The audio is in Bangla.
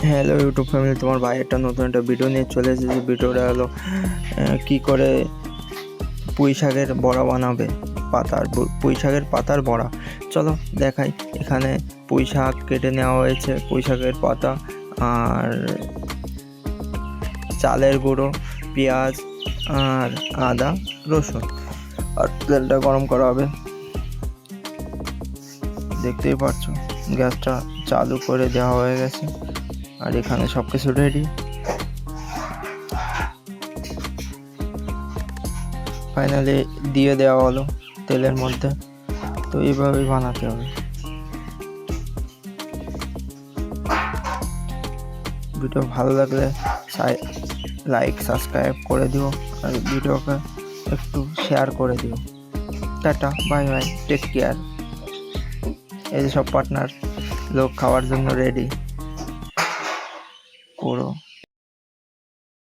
হ্যালো ইউটিউব ফ্যামিলি, তোমার ভাই একটা নতুন একটা ভিডিও নিয়ে চলে এসেছে। ভিডিওটা হলো কি করে পুঁই শাকের বড়া বানাবে। পুঁই শাকের পাতার বড়া। চলো দেখাই। এখানে পুঁই শাক কেটে নেওয়া হয়েছে, পুঁই শাকের পাতা আর চালের গুঁড়ো, পেঁয়াজ আর আদা রসুন। আর তেলটা গরম করা হবে, দেখতেই পাচ্ছ। গ্যাসটা চালু করে দেওয়া হয়ে গেছে আর এখানে সব কিছু রেডি। ফাইনালি দিয়ে দেওয়া হলো তেলের মধ্যে। তো এইভাবেই বানাতে হবে। ভিডিও ভালো লাগলে লাইক সাবস্ক্রাইব করে দিও আর ভিডিওকে একটু শেয়ার করে দিও। Tata, bye bye, take care. এই যে সব পার্টনার লোক খাওয়ার জন্য রেডি। পুরো